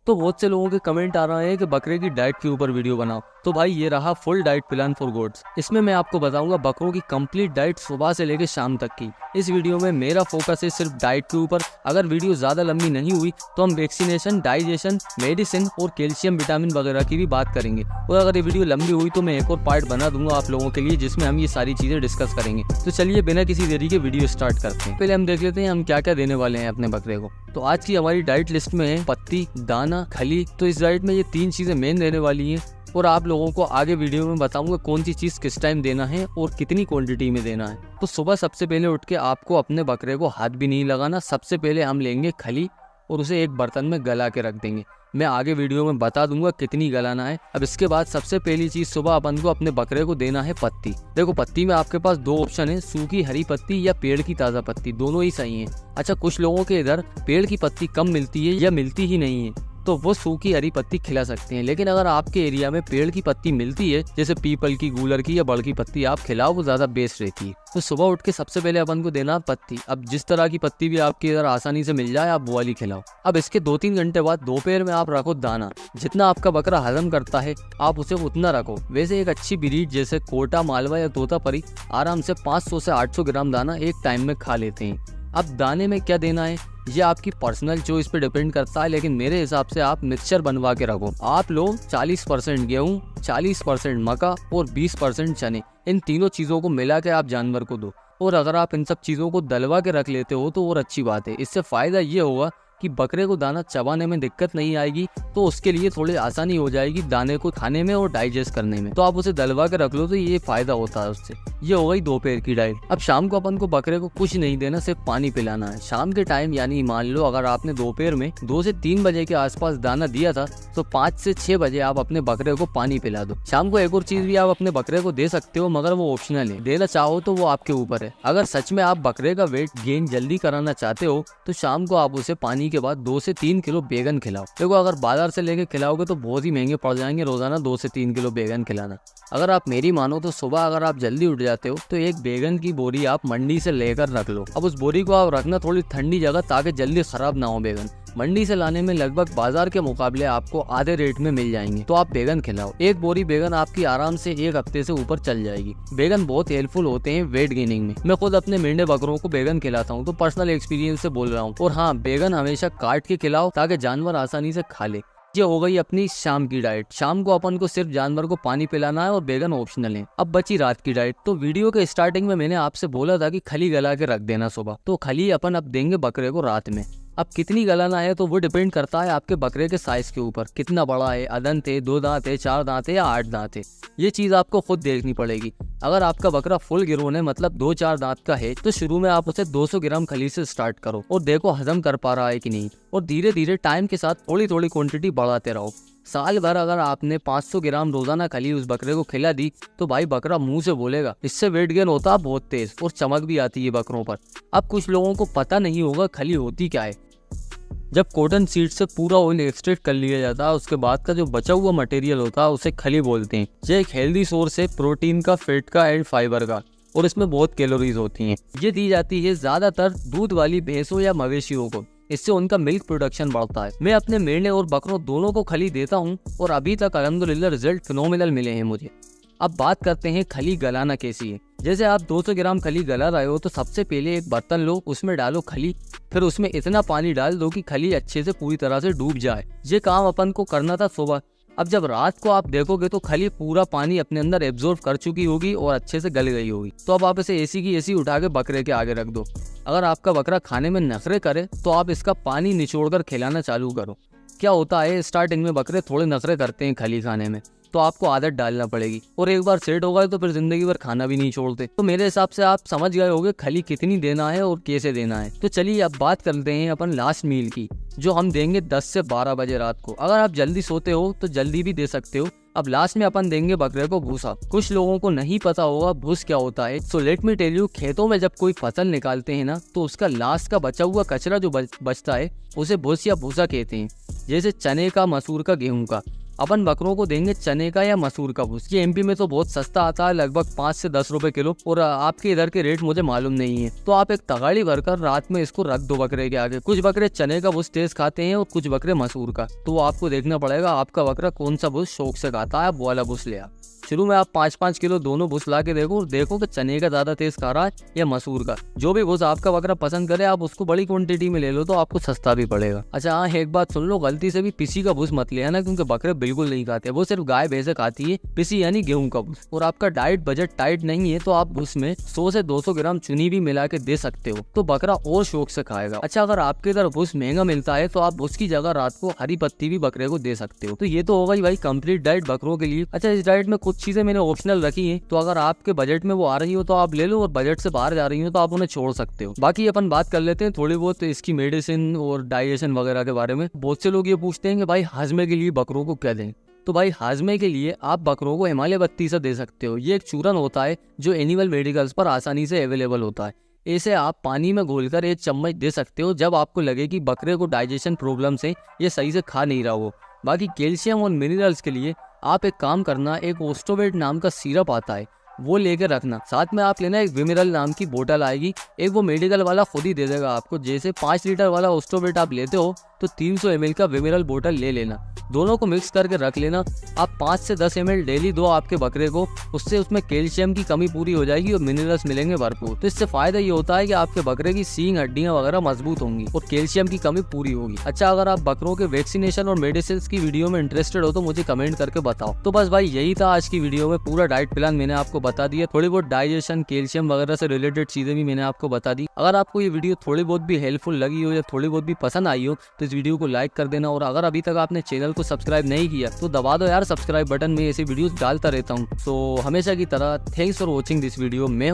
तो बहुत से लोगों के कमेंट आ रहे हैं कि बकरे की डाइट के ऊपर वीडियो बनाओ। तो भाई ये रहा full diet plan for goats. इसमें मैं आपको बताऊंगा बकरों की कंप्लीट डाइट सुबह से लेकर शाम तक की। इस वीडियो में मेरा फोकस है सिर्फ डाइट के ऊपर। अगर वीडियो ज्यादा लंबी नहीं हुई तो हम वैक्सीनेशन, डाइजेशन, मेडिसिन और कैल्शियम, विटामिन वगैरह की भी बात करेंगे। और अगर ये वीडियो लंबी हुई तो मैं एक और पार्ट बना दूंगा आप लोगों के लिए, जिसमें हम ये सारी चीजें डिस्कस करेंगे। तो चलिए बिना किसी देरी के वीडियो स्टार्ट करते हैं। पहले हम देख लेते हैं हम क्या क्या देने वाले हैं अपने बकरे को। तो आज की हमारी डाइट लिस्ट में है पत्ती, दाना, खली। तो इस डाइट में ये 3 चीजें मेन देने वाली हैं और आप लोगों को आगे वीडियो में बताऊंगा कौन सी चीज किस टाइम देना है और कितनी क्वांटिटी में देना है। तो सुबह सबसे पहले उठ के आपको अपने बकरे को हाथ भी नहीं लगाना। सबसे पहले हम लेंगे खली और उसे एक बर्तन में गला के रख देंगे। मैं आगे वीडियो में बता दूंगा कितनी गलाना है। अब इसके बाद सबसे पहली चीज सुबह अपन को अपने बकरे को देना है पत्ती। देखो पत्ती में आपके पास 2 ऑप्शन है, सूखी हरी पत्ती या पेड़ की ताजा पत्ती, दोनों ही सही है। अच्छा, कुछ लोगों के इधर पेड़ की पत्ती कम मिलती है या मिलती ही नहीं है, तो वो सूखी हरी पत्ती खिला सकते हैं। लेकिन अगर आपके एरिया में पेड़ की पत्ती मिलती है, जैसे पीपल की, गूलर की या बड़ की पत्ती, आप खिलाओ, वो ज्यादा बेस्ट रहती है। तो सुबह उठ के सबसे पहले अपन को देना पत्ती। अब जिस तरह की पत्ती भी आपके इधर आसानी से मिल जाए आप वो वाली खिलाओ। अब इसके 2-3 घंटे बाद दोपहर में आप रखो दाना। जितना आपका बकरा हजम करता है आप उसे उतना रखो। वैसे एक अच्छी ब्रीड जैसे कोटा, मालवा या तोतापरी आराम से 500 से 800 ग्राम दाना एक टाइम में खा लेते हैं। अब दाने में क्या देना है ये आपकी पर्सनल चॉइस पे डिपेंड करता है, लेकिन मेरे हिसाब से आप मिक्सचर बनवा के रखो। आप लोग 40% गेहूं, 40% मक्का और 20% चने, इन तीनों चीजों को मिला के आप जानवर को दो। और अगर आप इन सब चीजों को दलवा के रख लेते हो तो और अच्छी बात है। इससे फायदा ये होगा कि बकरे को दाना चबाने में दिक्कत नहीं आएगी, तो उसके लिए थोड़ी आसानी हो जाएगी दाने को खाने में और डाइजेस्ट करने में। तो आप उसे दलवा के रख लो तो ये फायदा होता है उससे। ये हो गई दोपहर की डाइट। अब शाम को अपन को बकरे को कुछ नहीं देना, सिर्फ पानी पिलाना है। शाम के टाइम यानी मान लो अगर आपने दोपहर में 2 से 3 बजे के आसपास दाना दिया था तो 5 से 6 बजे आप अपने बकरे को पानी पिला दो। शाम को एक और चीज भी आप अपने बकरे को दे सकते हो, मगर वो ऑप्शनल है। देना चाहो तो वो आपके ऊपर है। अगर सच में आप बकरे का वेट गेन जल्दी कराना चाहते हो तो शाम को आप उसे पानी के बाद 2 से 3 किलो बैगन खिलाओ। देखो अगर बाजार से लेके खिलाओगे तो बहुत ही महंगे पड़ जाएंगे रोजाना 2 से 3 किलो बैगन खिलाना। अगर आप मेरी मानो तो सुबह अगर आप जल्दी उठ जाते हो तो एक बैगन की बोरी आप मंडी से लेकर रख लो। अब उस बोरी को आप रखना थोड़ी ठंडी जगह ताकि जल्दी खराब ना हो बैगन। मंडी से लाने में लगभग बाजार के मुकाबले आपको आधे रेट में मिल जाएंगे, तो आप बैगन खिलाओ। एक बोरी बैगन आपकी आराम से 1 हफ्ते से ऊपर चल जाएगी। बैगन बहुत हेल्पफुल होते हैं वेट गेनिंग में। मैं खुद अपने मेंढे बकरों को बैगन खिलाता हूँ, तो पर्सनल एक्सपीरियंस से बोल रहा हूँ। और हाँ, बैगन हमेशा काट के खिलाओ ताकि जानवर आसानी से खा ले। ये हो गई अपनी शाम की डाइट। शाम को अपन को सिर्फ जानवर को पानी पिलाना है और बैगन ऑप्शनल है। अब बची रात की डाइट। तो वीडियो के स्टार्टिंग में मैंने आपसे बोला था कि खली गला के रख देना सुबह, तो खली अपन अब देंगे बकरे को रात में। अब कितनी गलाना है तो वो डिपेंड करता है आपके बकरे के साइज के ऊपर, कितना बड़ा है, अदंत है, 2 दांत है, 4 दांत है या 8 दांत है, ये चीज आपको खुद देखनी पड़ेगी। अगर आपका बकरा फुल गिरोन है, मतलब 2-4 दांत का है, तो शुरू में आप उसे 200 ग्राम खली से स्टार्ट करो और देखो हजम कर पा रहा है कि नहीं। और धीरे धीरे टाइम के साथ थोड़ी थोड़ी क्वांटिटी बढ़ाते रहो। साल भर अगर आपने 500 ग्राम रोजाना खली उस बकरे को खिला दी तो भाई बकरा मुंह से बोलेगा। इससे वेट गेन होता है बहुत तेज और चमक भी आती है बकरों पर। अब कुछ लोगों को पता नहीं होगा खली होती क्या है। जब कॉटन सीड से पूरा ऑयल एक्सट्रैक्ट कर लिया जाता है, उसके बाद का जो बचा हुआ मटेरियल होता है उसे खली बोलते हैं। ये एक हेल्दी सोर्स है प्रोटीन का, फैट का एंड फाइबर का, और इसमें बहुत कैलोरीज होती हैं। ये दी जाती है ज्यादातर दूध वाली भैंसों या मवेशियों को। इससे उनका मिल्क प्रोडक्शन बढ़ता है। मैं अपने मेंढे और बकरों दोनों को खली देता हूँ और अभी तक अल्हम्दुलिल्लाह रिजल्ट फिनोमिनल मिले हैं मुझे। अब बात करते हैं खली गलाना कैसी है। जैसे आप 200 ग्राम खली गला रहे हो तो सबसे पहले एक बर्तन लो, उसमें डालो खली, फिर उसमें इतना पानी डाल दो कि खली अच्छे से पूरी तरह से डूब जाए। ये काम अपन को करना था सुबह। अब जब रात को आप देखोगे तो खली पूरा पानी अपने अंदर एब्जॉर्ब कर चुकी होगी और अच्छे से गल गई होगी। तो अब आप इसे एसी की एसी उठा के बकरे के आगे रख दो। अगर आपका बकरा खाने में नखरे करे तो आप इसका पानी निचोड़कर खिलाना चालू करो। क्या होता है, स्टार्टिंग में बकरे थोड़े नखरे करते हैं खली खाने में, तो आपको आदत डालना पड़ेगी और एक बार सेट हो गए तो फिर जिंदगी भर खाना भी नहीं छोड़ते। तो मेरे हिसाब से आप समझ गए होंगे खली कितनी देना है और कैसे देना है। तो चलिए अब बात करते हैं अपन लास्ट मील की, जो हम देंगे 10 से 12 बजे रात को। अगर आप जल्दी सोते हो तो जल्दी भी दे सकते हो। अब लास्ट में अपन देंगे बकरे को भूसा। कुछ लोगों को नहीं पता होगा भूस क्या होता है, so let me tell you. खेतों में जब कोई फसल निकालते हैं ना, तो उसका लास्ट का बचा हुआ कचरा जो बचता है उसे भूस या भूसा कहते हैं। जैसे चने का, मसूर का, गेहूं का। अपन बकरों को देंगे चने का या मसूर का भूस। ये एमपी में तो बहुत सस्ता आता है, लगभग 5 से 10 रुपए किलो, और आपके इधर के रेट मुझे मालूम नहीं है। तो आप एक तगाड़ी भरकर रात में इसको रख दो बकरे के आगे। कुछ बकरे चने का भूस तेज खाते हैं और कुछ बकरे मसूर का, तो आपको देखना पड़ेगा आपका बकरा कौन सा भूस शौक से खाता है, आप वो वाला भूस ले आप। शुरू में आप 5-5 किलो दोनों भूस ला के देखो और देखो कि चने का ज्यादा तेज खा रहा है या मसूर का। जो भी भूस आपका बकरा पसंद करे आप उसको बड़ी क्वांटिटी में ले लो, तो आपको सस्ता भी पड़ेगा। अच्छा हाँ, एक बात सुन लो, गलती से भी पिसी का भूस मत ले आना, क्योंकि बकरे बिल्कुल नहीं खाते, वो सिर्फ गाय भैंसे खाती है पिसी यानी गेहूं का भूस। और आपका डाइट बजट टाइट नहीं है तो आप भूस में 100 से 200 ग्राम चुनी भी मिला के दे सकते हो, तो बकरा और शौक से खाएगा। अच्छा, अगर आपके इधर भूस महंगा मिलता है तो आप भूस की जगह रात को हरी पत्ती भी बकरे को दे सकते हो। तो ये तो होगा भाई कंप्लीट डाइट बकरों के लिए। अच्छा, इस डाइट में कुछ चीजें मैंने ऑप्शनल रखी है, तो अगर आपके बजट में वो आ रही हो तो आप ले लो, और बजट से बाहर जा रही हो तो आप उन्हें छोड़ सकते हो। बाकी अपन बात कर लेते हैं थोड़ी बहुत इसकी मेडिसिन और डाइजेशन वगैरह के बारे में। बहुत से लोग ये पूछते हैं कि भाई हाजमे के लिए बकरों को क्या दें। तो भाई हाजमे के लिए आप बकरों को हिमालय बत्ती से दे सकते हो। ये एक चूरन होता है जो एनिमल मेडिकल्स पर आसानी से अवेलेबल होता है। इसे आप पानी में घोलकर 1 चम्मच दे सकते हो जब आपको लगे कि बकरे को डाइजेशन प्रॉब्लम से ये सही से खा नहीं रहा हो। बाकी कैल्शियम और मिनरल्स के लिए आप एक काम करना, एक ओस्टोवेट नाम का सिरप आता है वो लेकर रखना। साथ में आप लेना एक विमिरल नाम की बोतल आएगी, एक वो मेडिकल वाला खुद ही दे देगा आपको। जैसे 5 लीटर वाला ओस्टोवेट आप लेते हो तो 300 ml का विमिरल बोतल ले लेना, दोनों को मिक्स करके रख लेना। आप 5 से 10 ml डेली दो आपके बकरे को, उससे उसमें कैल्शियम की कमी पूरी हो जाएगी और मिनरल्स मिलेंगे भरपूर। तो इससे फायदा ये होता है कि आपके बकरे की सींग हड्डियां वगैरह मजबूत होंगी और कैल्शियम की कमी पूरी होगी। अच्छा, अगर आप बकरों के वैक्सीनेशन और मेडिसिन की वीडियो में इंटरेस्टेड हो तो मुझे कमेंट करके बताओ। तो बस भाई यही था आज की वीडियो में, पूरा डाइट प्लान मैंने आपको बता दिया, थोड़ी बहुत डाइजेशन कैल्शियम वगैरह से रिलेटेड चीजें भी मैंने आपको बता दी। अगर आपको ये वीडियो थोड़ी बहुत भी हेल्पफुल लगी हो या थोड़ी बहुत भी पसंद आई हो तो इस वीडियो को लाइक कर देना, और अगर अभी तक आपने चैनल को सब्सक्राइब नहीं किया तो दबा दो यार सब्सक्राइब बटन में, ऐसी वीडियोस डालता रहता हूँ। सो हमेशा की तरह thanks for watching this video. मैं